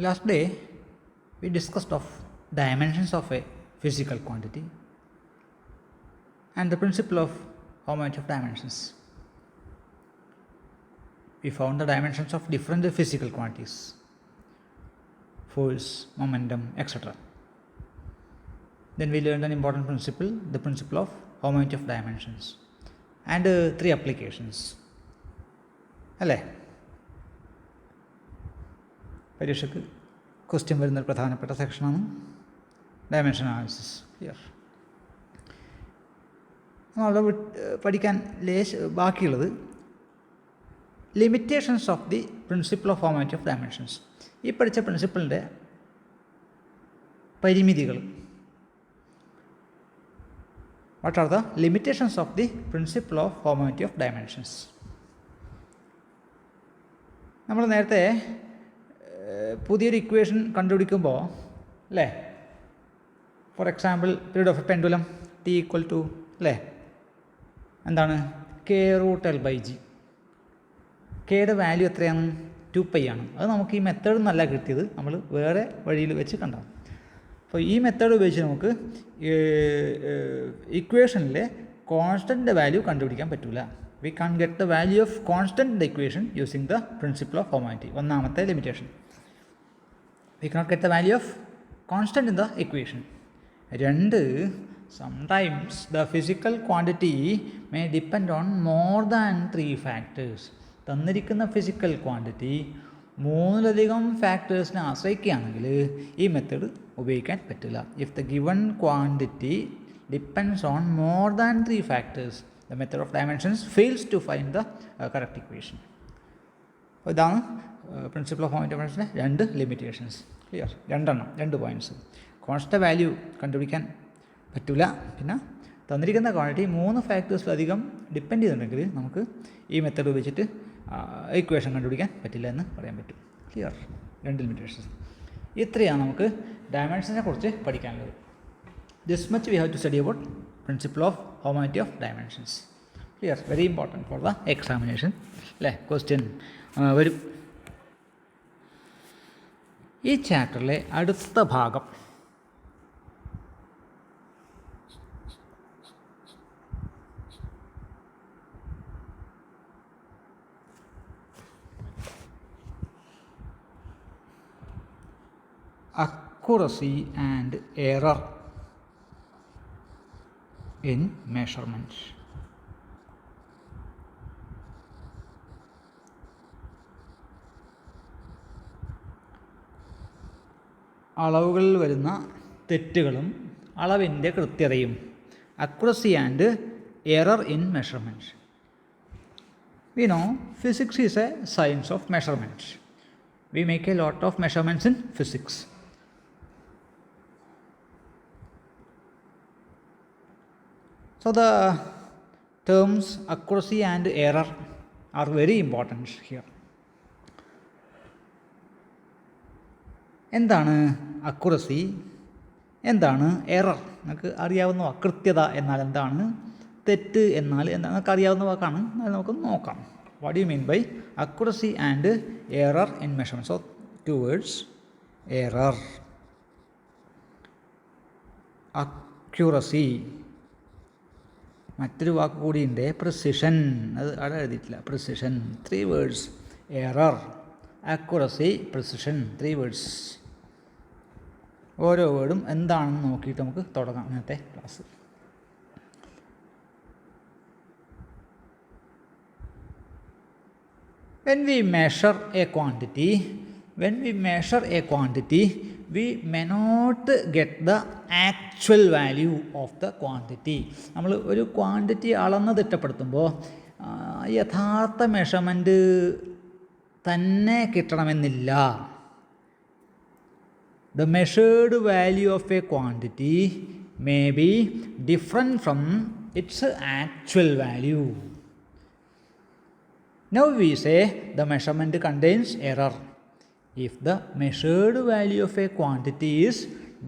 Last day we discussed of dimensions of a physical quantity and the principle of homogeneity of dimensions. We found the dimensions of different physical quantities, force, momentum, etc. Then we learned an important principle, the principle of homogeneity of dimensions, and 3 applications. അല്ലേ? പരീക്ഷയ്ക്ക് question വരുന്നൊരു പ്രധാനപ്പെട്ട സെക്ഷനാണ് dimension analysis. Clear? നമ്മളവിടെ പഠിക്കാൻ ബാക്കിയുള്ളത് limitations of the principle of homogeneity of dimensions. ഈ പഠിച്ച പ്രിൻസിപ്പിളിൻ്റെ പരിമിതികൾ. What are the limitations of the principle of homogeneity of dimensions? നമ്മൾ നേരത്തെ പുതിയൊരു ഇക്വേഷൻ കണ്ടുപിടിക്കുമ്പോൾ അല്ലേ, for example period of a pendulum T equal to അല്ലേ എന്താണ് k√L/g. കെയുടെ വാല്യൂ എത്രയാണ്? 2π ആണ്. അത് നമുക്ക് ഈ മെത്തേഡിൽ നിന്നല്ല കിട്ടിയത്, നമ്മൾ വേറെ വഴിയിൽ വെച്ച് കണ്ടാണ്. അപ്പോൾ ഈ മെത്തേഡ് ഉപയോഗിച്ച് നമുക്ക് ഇക്വേഷനിലെ കോൺസ്റ്റൻറ്റിൻ്റെ വാല്യൂ കണ്ടുപിടിക്കാൻ പറ്റില്ല. We can't get the value of constant in the equation using the principle of homogeneity. ഒന്നാമത്തെ limitation. We cannot get the value of constant in the equation. 2, sometimes the physical quantity may depend on more than 3 factors. തന്നിരിക്കുന്ന physical quantity 3ലധികം ഫാക്ടേഴ്സിനെ ആശ്രയിക്കുകയാണെങ്കിൽ ഈ method ഉപയോഗിക്കാൻ പറ്റില്ല. If the given quantity depends on more than 3 factors, the method of dimensions fails to find the correct equation. അപ്പോൾ ഇതാണ് principle of homogeneity of ഡയമെൻഷൻസിൻ്റെ 2 limitations. Clear? 2 points. Constant value കണ്ടുപിടിക്കാൻ പറ്റില്ല, പിന്നെ തന്നിരിക്കുന്ന ക്വാണ്ടിറ്റി 3 ഫാക്ടേഴ്സിലധികം ഡിപ്പെൻഡ് ചെയ്തിട്ടുണ്ടെങ്കിൽ നമുക്ക് ഈ മെത്തേഡ് ഉപയോഗിച്ചിട്ട് ഇക്വേഷൻ കണ്ടുപിടിക്കാൻ പറ്റില്ല എന്ന് പറയാൻ പറ്റും. ക്ലിയർ? 2 ലിമിറ്റേഷൻസ്. ഇത്രയാണ് നമുക്ക് ഡയമെൻഷൻസിനെ കുറിച്ച് പഠിക്കാനുള്ളത്. This much we have to study about principle of homogeneity of dimensions. Clear? Very important for the examination. അല്ലേ? ക്വസ്റ്റ്യൻ വരും. ഈ ചാപ്റ്ററിലെ അടുത്ത ഭാഗം accuracy and error in measurement. അളവുകളിൽ വരുന്ന തെറ്റുകളും അളവിൻ്റെ കൃത്യതയും. accuracy and error in measurement. We know physics is a science of measurement. We make a lot of measurements in physics. So the terms accuracy and error are very important here. എന്താണ് accuracy, എന്താണ് error? നമുക്ക് അറിയാവുന്ന കൃത്യത എന്നാൽ എന്താണ്, തെറ്റ് എന്നാൽ എന്താണ് നമുക്ക് അറിയാവുന്ന വാക്കാണ്. അത് നമുക്ക് നോക്കാം. What do you mean by accuracy and error in measurement? So 2 words, error, accuracy. മറ്റൊരു വാക്ക് കൂടിയുണ്ട്, പ്രിസിഷൻ. അത് അവിടെ എഴുതിയിട്ടില്ല. Precision. 3 words, error, accuracy, precision. 3 words. ഓരോ വേർഡും എന്താണെന്ന് നോക്കിയിട്ട് നമുക്ക് തുടങ്ങാം ഇന്നത്തെ class. When we measure a quantity, we may not get the actual value of the quantity. നമ്മൾ ഒരു ക്വാണ്ടിറ്റി അളന്ന് തിട്ടപ്പെടുത്തുമ്പോൾ യഥാർത്ഥ മെഷർമെൻറ്റ് തന്നെ കിട്ടണമെന്നില്ല. The measured value of a quantity may be different from its actual value. Now we say the measurement contains error. If the measured value of a quantity is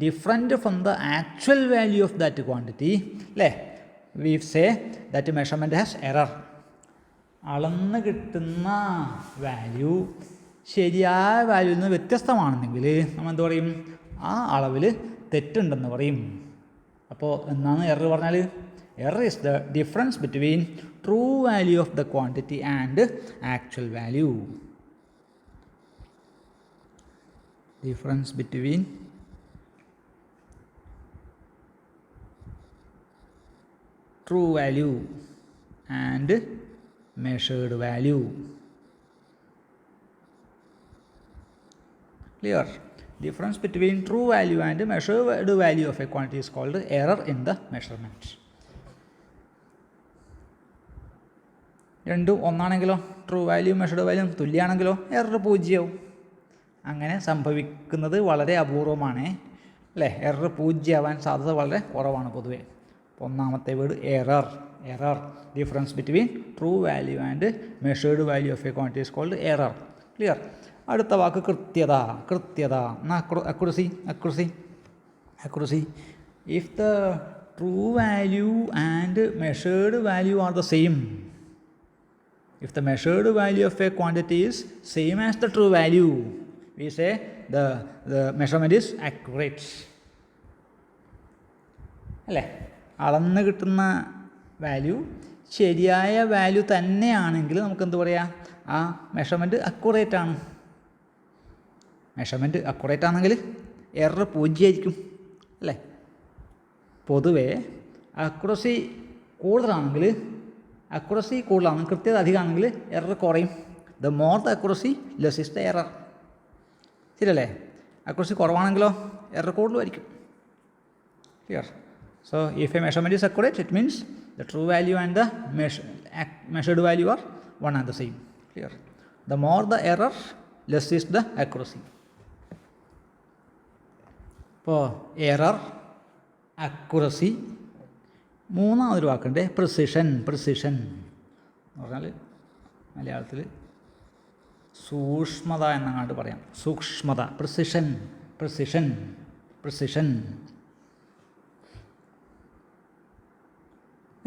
different from the actual value of that quantity, we say that measurement has error. അളന്ന് കിട്ടുന്ന value ശരിയായ വാല്യൂവിൽ നിന്ന് വ്യത്യസ്തമാണെന്നെങ്കിൽ നമ്മൾ എന്ത് പറയും? ആ അളവിൽ തെറ്റുണ്ടെന്ന് പറയും. അപ്പോൾ എന്നാണ് എറർ പറഞ്ഞാൽ? Error is the difference between true value of the quantity and actual value. Difference between true value and measured value. Clear? Difference between true value and measured value of a quantity is called error in the measurement. രണ്ടും ഒന്നാണെങ്കിലോ, true value measured value തുല്യമാണെങ്കിലോ error 0 ആവും. അങ്ങനെ സംഭവിക്കുന്നത് വളരെ അപൂർവമാണ് അല്ലേ? Error 0 ആവാൻ സാധ്യത വളരെ കുറവാണ് പൊതുവേ. ഒന്നാമത്തെ word error. Error, difference between true value and measured value of a quantity is called error. Clear? അടുത്ത വാക്ക് കൃത്യത. കൃത്യത accuracy. Accuracy accuracy if the true value and measured value are the same, if the measured value of a quantity is same as the true value, we say the measurement is accurate. അല്ലേ? അളന്ന് കിട്ടുന്ന value ശരിയായ value തന്നെയാണെങ്കിൽ നമുക്ക് എന്ത് പറയാം? ആ measurement accurate ആണ്. മെഷർമെൻറ്റ് അക്യുറേറ്റ് ആണെങ്കിൽ എറർ 0 ആയിരിക്കും അല്ലേ? പൊതുവേ അക്യുറസി കൂടുതലാണെങ്കിൽ കൃത്യത അധികമാണെങ്കിൽ എറർ കുറയും. The more the accuracy less is the error. ശരിയല്ലേ? അക്യുറസി കുറവാണെങ്കിലോ എറർ കൂടുതലുമായിരിക്കും. Clear? So if a measurement is accurate, it means the true value and the measured value are one and the same. Clear? The more the error, less is the accuracy. ഇപ്പോൾ error, accuracy, മൂന്നാമതൊരു വാക്കുണ്ട് precision. Precision എന്ന് പറഞ്ഞാൽ മലയാളത്തിൽ സൂക്ഷ്മത എന്നങ്ങാണ്ട് പറയാം. സൂക്ഷ്മത. പ്രിസിഷൻ. പ്രിസിഷൻ. പ്രിസിഷൻ.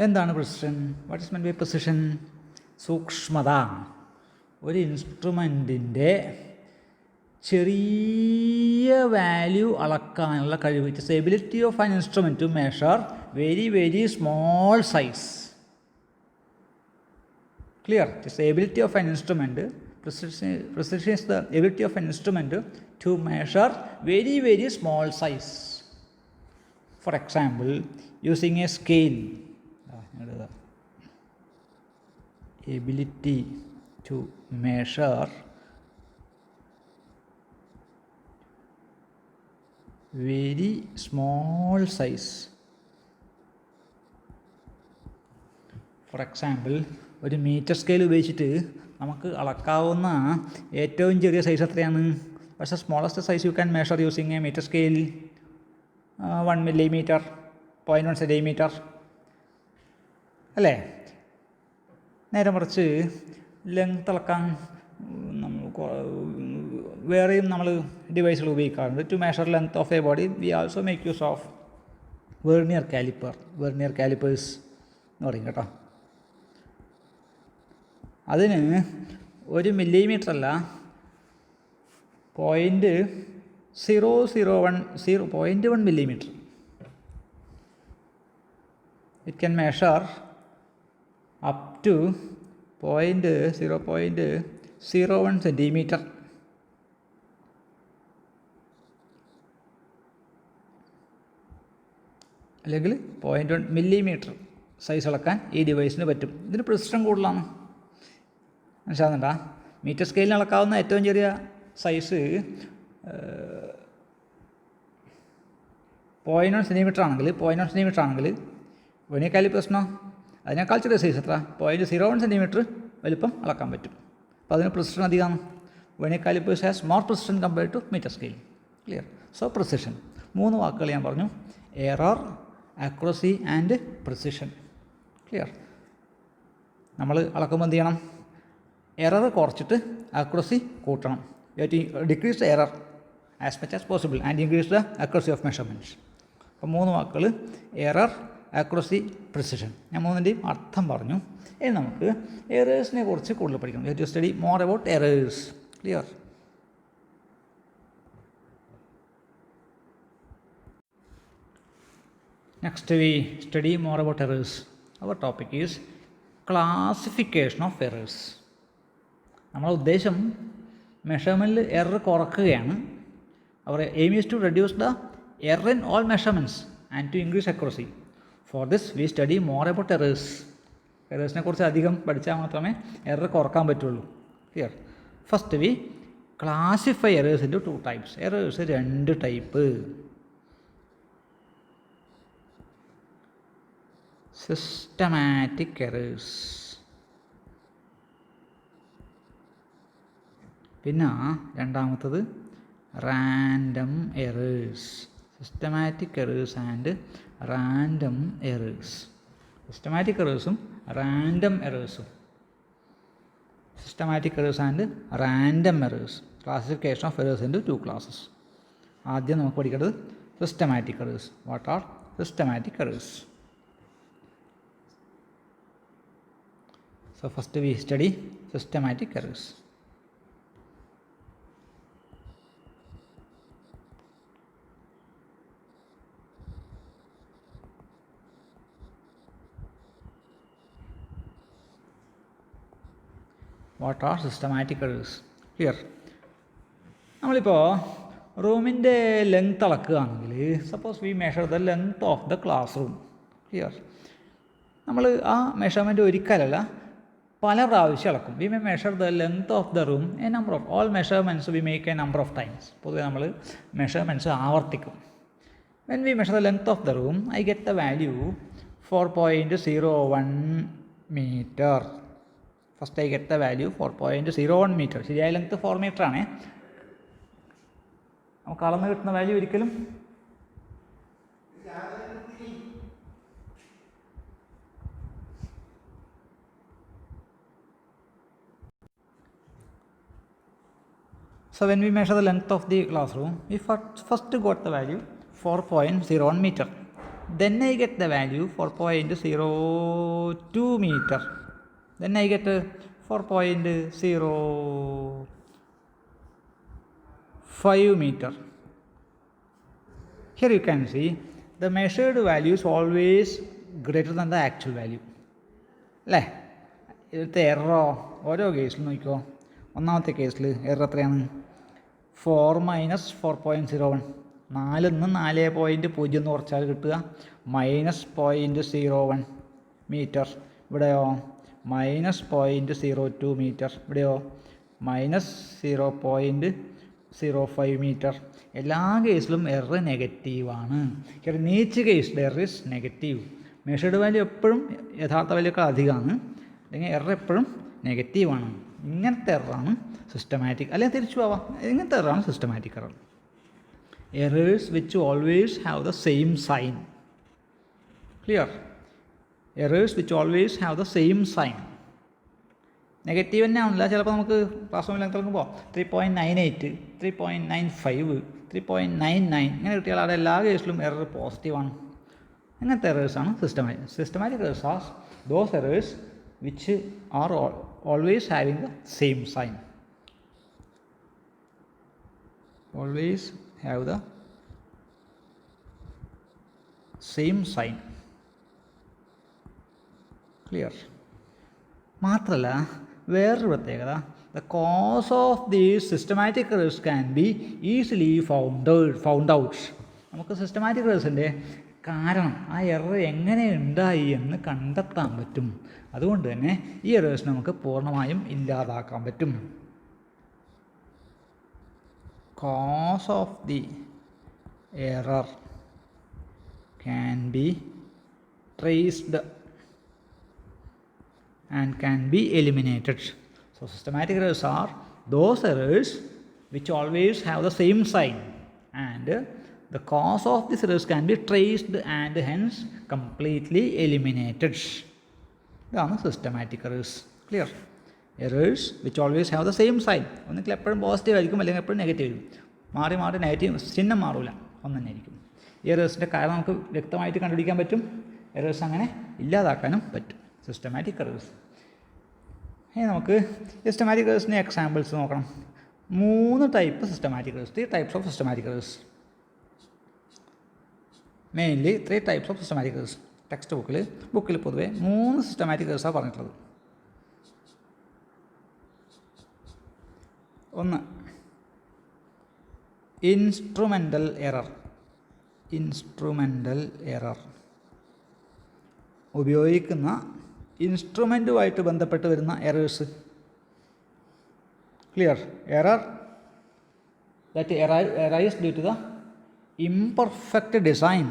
എന്താണ് precision? What is meant by precision? സൂക്ഷ്മത. ഒരു ഇൻസ്ട്രുമെൻറ്റിൻ്റെ ചെറിയ വാല്യൂ അളക്കാനുള്ള കഴിവ്. It's ability of an instrument to measure very very small size. Clear? It's ability of an instrument. Precision is the ability of an instrument to measure very very small size. For example, using a scale. Ability to measure very small size. For example, ഒരു metre scale ഉപയോഗിച്ചിട്ട് നമുക്ക് അളക്കാവുന്ന ഏറ്റവും ചെറിയ size എത്രയാണ്? പക്ഷേ smallest size you can measure using a metre scale 1 millimeter, 0.1 centimeter അല്ലേ? നേരെ മറിച്ച് ലെങ്ത് അളക്കാൻ വേറെയും നമ്മൾ ഡിവൈസുകൾ ഉപയോഗിക്കാറുണ്ട്. To measure length of a body we also make use of vernier callipers എന്ന് പറയും കേട്ടോ. അതിന് 1 millimeter അല്ല, 0.1 millimeter. It can measure up to 0.01 centimeter. അല്ലെങ്കിൽ 0.1 millimeter സൈസ് അളക്കാൻ ഈ ഡിവൈസിന് പറ്റും. ഇതിന് പ്രിസിഷൻ കൂടുതലാണ്. മനസ്സിലാകുന്നുണ്ടോ? മീറ്റർ സ്കെയിലിന് അളക്കാവുന്ന ഏറ്റവും ചെറിയ സൈസ് 0.1 centimeter ആണെങ്കിൽ വെർണിയർ കാലിപ്പേഴ്സിനോ അതിനേക്കാൾ ചെറിയ സൈസ് എത്ര? 0.01 centimeter വലിപ്പം അളക്കാൻ പറ്റും. അപ്പോൾ അതിന് പ്രിസിഷൻ അധികമാണ്. Vernier callipers has more precision compared to metre scale. Clear? So precision. 3 വാക്കുകൾ ഞാൻ പറഞ്ഞു: error, accuracy and precision. Clear? നമ്മൾ അളക്കുമ്പോൾ എന്ത് ചെയ്യണം? എറർ കുറച്ചിട്ട് അക്യുറസി കൂട്ടണം. You have to decrease the error as much as possible and increase the accuracy of measurements. അപ്പോൾ 3 വാക്കുകൾ: എറർ, അക്യുറസി, പ്രിസിഷൻ. ഞാൻ 3ൻ്റെയും അർത്ഥം പറഞ്ഞു. ഇനി നമുക്ക് എറേഴ്സിനെ കുറിച്ച് കൂടുതൽ പഠിക്കണം. You have to study more about errors. Clear? Next we study more about errors. Our topic is classification of errors. നമ്മുടെ ഉദ്ദേശം മെഷർമെൻറ്റിൽ എറർ കുറക്കുകയാണ്. Our aim is to reduce the error in all measurements and to increase accuracy. For this we study more about errors. എറേഴ്സിനെ കുറിച്ച് അധികം പഠിച്ചാൽ മാത്രമേ error കുറക്കാൻ പറ്റുള്ളൂ. Clear? First we classify errors into 2 types. Errors 2 type. Systematic errors, പിന്നെ രണ്ടാമത്തത് random errors. Systematic errors and random errors. Systematic എറേഴ്സും റാൻഡം എറേഴ്സും. Systematic errors and random errors. Classification of errors into 2 classes. ആദ്യം നമുക്ക് പഠിക്കേണ്ടത് systematic errors. What are systematic errors? So first we study systematic errors. What are systematic errors? Here നമ്മളിപ്പോൾ റൂമിൻ്റെ length അളക്കുകയാണെങ്കിൽ, suppose V measure the length of the class room. Clear? നമ്മൾ ആ measurement ഒരിക്കലല്ല പല പ്രാവശ്യം അളക്കും. We may measure the length of the room A number of all measurements we make A number of times. പൊതുവെ നമ്മൾ measurements ആവർത്തിക്കും. When we measure the length of the room I get the value 4.01 meter. First I get the value 4.01 meter. ശരിയായ length 4 meter ആണ്. നമുക്ക് അളന്ന് കിട്ടുന്ന value ഒരിക്കലും So when we measure the length of the classroom, we first got the value 4.01 meter. Then I get the value 4.02 meter. Then I get 4.05 meter. Here you can see the measured value is always greater than the actual value. അല്ലേ? ഇതിലത്തെ എററോ ഓരോ കേസിൽ നോക്കിക്കോ. ഒന്നാമത്തെ കേസിൽ error എത്രയാണ്? 4 - 4.01. 4 4.0 കുറച്ചാൽ കിട്ടുക -0.01 മീറ്റർ. ഇവിടെയോ -0.02 മീറ്റർ. ഇവിടെയോ -0.05 മീറ്റർ. എല്ലാ കേസിലും എറർ നെഗറ്റീവാണ്. കാരണം നീച്ച് കേസിൽ error is negative. Measured value എപ്പോഴും യഥാർത്ഥ വാല്യൂക്കാൾ അധികമാണ്, അല്ലെങ്കിൽ എറർ എപ്പോഴും നെഗറ്റീവാണ്. ഇങ്ങനത്തെ എററാണ് സിസ്റ്റമാറ്റിക്. അല്ലെങ്കിൽ തിരിച്ചു പോവാം, ഇങ്ങനത്തെ എററാണ് systematic error. Errors which always have the same sign. Clear? Errors which always have the same sign. Negative തന്നെ ആവില്ല. ചിലപ്പോൾ നമുക്ക് ക്ലാസ് റൂമിൽ നോക്കുമ്പോൾ 3.98, 3.95, 3.99 ഇങ്ങനെ കിട്ടിയാൽ അവിടെ എല്ലാ കേസിലും എറർ പോസിറ്റീവാണ്. അങ്ങനത്തെ എറേഴ്സാണ് systematic. Systematic errors are those errors which are always having the same sign. Always have the same sign. Clear? മാത്രമല്ല വേറൊരു പ്രത്യേകത, the cause of these systematic errors can be easily found out. നമുക്ക് systematic എറേഴ്സിൻ്റെ കാരണം, ആ error എങ്ങനെ ഉണ്ടായി എന്ന് കണ്ടെത്താൻ പറ്റും. അതുകൊണ്ട് തന്നെ ഈ എറേഴ്സ് നമുക്ക് പൂർണ്ണമായും ഇല്ലാതാക്കാൻ പറ്റും. Cause of the error can be traced and can be eliminated. So systematic errors are those errors which always have the same sign, and the cause of these errors can be traced and hence completely eliminated. ഇതാണ് systematic errors. Clear? Errors which always have the same sign. ഒന്നുകിൽ എപ്പോഴും positive ആയിരിക്കും, അല്ലെങ്കിൽ എപ്പോഴും negative ആയിരിക്കും. മാറി മാറി negative ചിഹ്നം മാറില്ല, ഒന്ന് തന്നെ ആയിരിക്കും. ഈ എറേഴ്സിൻ്റെ കാരണം നമുക്ക് വ്യക്തമായിട്ട് കണ്ടുപിടിക്കാൻ പറ്റും. എറേഴ്സ് അങ്ങനെ ഇല്ലാതാക്കാനും പറ്റും. Systematic errors. ഇനി നമുക്ക് സിസ്റ്റമാറ്റിക് എറേഴ്സിൻ്റെ എക്സാമ്പിൾസ് നോക്കണം. 3 type systematic errors. 3 types of systematic errors. Mainly 3 types of systematic errors. Text ബുക്കിൽ പൊതുവെ 3 സിസ്റ്റമാറ്റിക് എറേഴ്സാണ് പറഞ്ഞിട്ടുള്ളത്. ഒന്ന് ഇൻസ്ട്രുമെൻ്റൽ എറർ. ഉപയോഗിക്കുന്ന ഇൻസ്ട്രുമെൻറ്റുമായിട്ട് ബന്ധപ്പെട്ട് വരുന്ന errors. Clear? Error that arise due to the imperfect design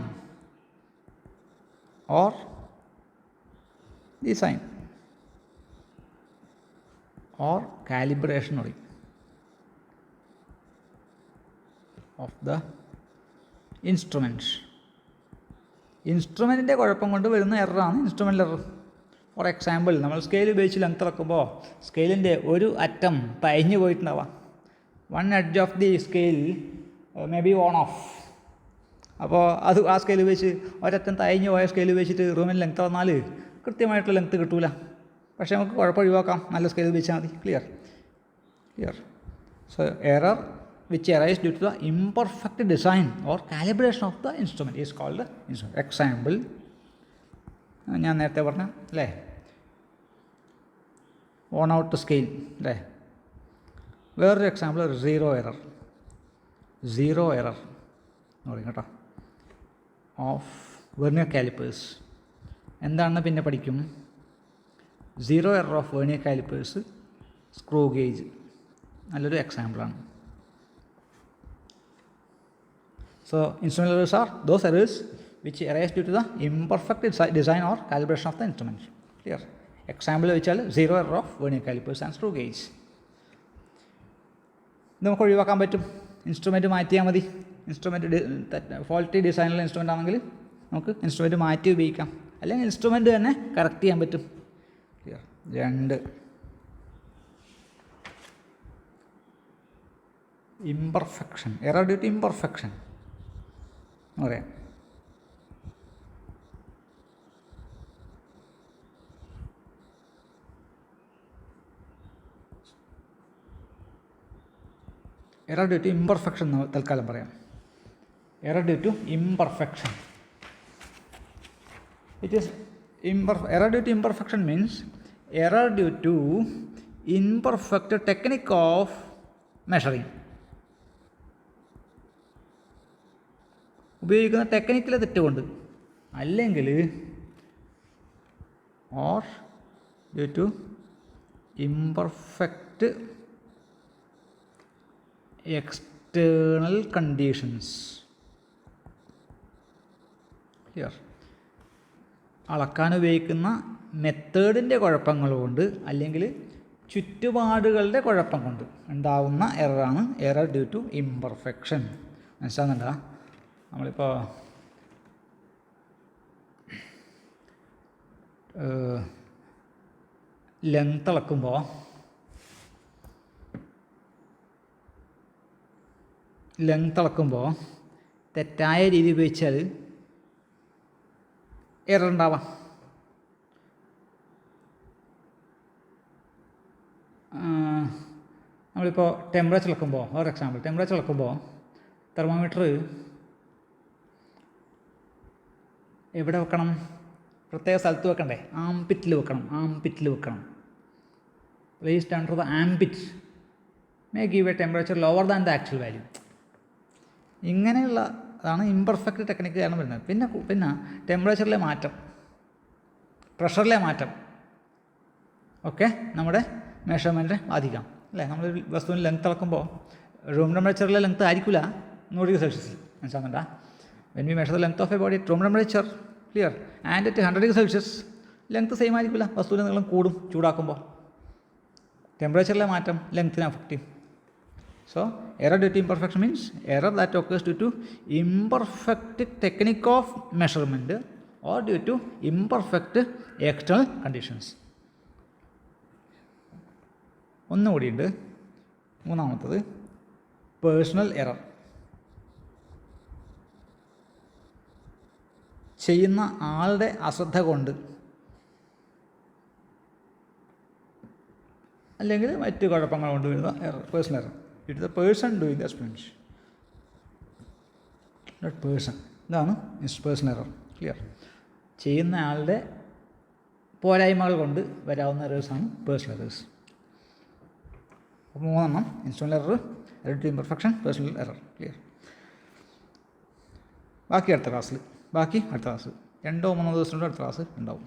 or calibration of the instruments. ഇൻസ്ട്രുമെൻറ്റിൻ്റെ കുഴപ്പം കൊണ്ട് വരുന്ന എററാണ് ഇൻസ്ട്രുമെൻ്റൽ എറർ. ഫോർ എക്സാമ്പിൾ, നമ്മൾ സ്കെയിൽ ഉപയോഗിച്ച് ലെങ്ത് ഇളക്കുമ്പോൾ സ്കെയിലിൻ്റെ ഒരു അറ്റം തയഞ്ഞു പോയിട്ടുണ്ടാവാം. One edge of the scale may be on off. അപ്പോൾ ആ സ്കെയിൽ ഉപയോഗിച്ച് ഒരറ്റം തയഞ്ഞു പോയ സ്കെയിൽ ഉപയോഗിച്ചിട്ട് റൂമിൽ ലെങ്ത് വന്നാൽ കൃത്യമായിട്ടുള്ള ലെങ്ത് കിട്ടൂല. പക്ഷേ നമുക്ക് കുഴപ്പം ഒഴിവാക്കാം, നല്ല സ്കെയിൽ ഉപയോഗിച്ചാൽ മതി. Clear? So error which arise due to the imperfect design or calibration of the instrument is called instrument. Example, ഞാൻ നേരത്തെ പറഞ്ഞ അല്ലേ, ഓൺ ഔട്ട് സ്കെയിൽ അല്ലേ. വേറൊരു എക്സാമ്പിൾ സീറോ എറർ എന്ന് പറയും കേട്ടോ, ഓഫ് വെർനിയർ കാലിപ്പേഴ്സ്. എന്താണെന്ന് പിന്നെ പഠിക്കും. Zero error of vernier callipers, screw gauge നല്ലൊരു എക്സാമ്പിളാണ്. So instrumental errors are those errors which arise due to the imperfect design or calibration of the instrument. Clear? Example വെച്ചാൽ zero error of vernier callipers and screw gauge. ഇത് നമുക്ക് ഒഴിവാക്കാൻ പറ്റും. Instrument മാറ്റിയാൽ മതി. Instrument faulty ഡിസൈനുള്ള instrument ആണെങ്കിൽ നമുക്ക് instrument മാറ്റി ഉപയോഗിക്കാം, അല്ലെങ്കിൽ ഇൻസ്ട്രുമെൻറ്റ് തന്നെ കറക്റ്റ് ചെയ്യാൻ പറ്റും. Clear? 2 imperfection. Error due to imperfection പറയാം. എറർ ഡ്യൂ ടു ഇംപെർഫെക്ഷൻ എന്ന് തൽക്കാലം പറയാം. Error due to imperfection. Error due to imperfection means error due to imperfect technique of measuring. ഉപയോഗിക്കുന്ന ടെക്നിക്കിലെ തെറ്റുകൊണ്ട്, അല്ലെങ്കിൽ or due to imperfect external conditions. Clear? അളക്കാൻ ഉപയോഗിക്കുന്ന മെത്തേഡിൻ്റെ കുഴപ്പങ്ങൾ കൊണ്ട്, അല്ലെങ്കിൽ ചുറ്റുപാടുകളുടെ കുഴപ്പം കൊണ്ട് ഉണ്ടാവുന്ന എററാണ് എറർ ഡ്യൂ ടു ഇംപെർഫെക്ഷൻ. മനസ്സിലാകുന്നുണ്ടോ? നമ്മളിപ്പോൾ ലെങ്ത് അളക്കുമ്പോൾ തെറ്റായ രീതി ഉപയോഗിച്ചാൽ എറർ ഉണ്ടാവാം. നമ്മളിപ്പോൾ ടെമ്പറേച്ചർ അളക്കുമ്പോൾ, ഫോർ എക്സാമ്പിൾ ടെമ്പറേച്ചർ അളക്കുമ്പോൾ തെർമോമീറ്റർ എവിടെ വെക്കണം? പ്രത്യേക സ്ഥലത്ത് വെക്കണ്ടേ? ആംപിറ്റിൽ വെക്കണം. Placed under the armpit may give A temperature lower than the actual value. ഇങ്ങനെയുള്ള അതാണ് ഇംപെർഫെക്റ്റ് ടെക്നിക്ക് കാരണം വരുന്നത്. പിന്നെ ടെമ്പറേച്ചറിലെ മാറ്റം, പ്രഷറിലെ മാറ്റം ഒക്കെ നമ്മുടെ മെഷർമെൻറ്റിനെ ബാധിക്കാം അല്ലേ. നമ്മളൊരു വസ്തുവിന് ലെങ്ത് അളക്കുമ്പോൾ റൂം ടെമ്പറേച്ചറിലെ ലെങ്ത് ആയിരിക്കില്ല 100 °C. മനസ്സിലാകുന്നുണ്ടോ? when we measure the length of a body at room temperature, clear, and at 100 °C, length same ആയിരിക്കില്ല. വസ്തുവിൻ്റെ നീളം കൂടും ചൂടാക്കുമ്പോൾ. ടെമ്പറേച്ചറിലെ മാറ്റം ലെങ്ത്തിനെ അഫക്റ്റ് ചെയ്യും. So error due to imperfection means error that occurs due to imperfect technique of measurement or due to imperfect external conditions. ഒന്നുകൂടിയുണ്ട്, മൂന്നാമത്തത് പേഴ്സണൽ എറർ. ചെയ്യുന്ന ആളുടെ അശ്രദ്ധ കൊണ്ട്, അല്ലെങ്കിൽ മറ്റ് കുഴപ്പങ്ങൾ കൊണ്ട് വരുന്ന error, personal error. It the person doing the experiment, not person. ഇതാണ് പേഴ്സണൽ എറർ. ക്ലിയർ? ചെയ്യുന്ന ആളുടെ പോരായ്മകൾ കൊണ്ട് വരാവുന്ന എറേഴ്സാണ് പേഴ്സണൽ എറേഴ്സ്. അപ്പോൾ 3 എണ്ണം: instrumental error, error to imperfection, personal error. Clear? ബാക്കി അടുത്ത ക്ലാസ്സിൽ 2-3 ദിവസം കൊണ്ട് അടുത്ത ക്ലാസ് ഉണ്ടാവും.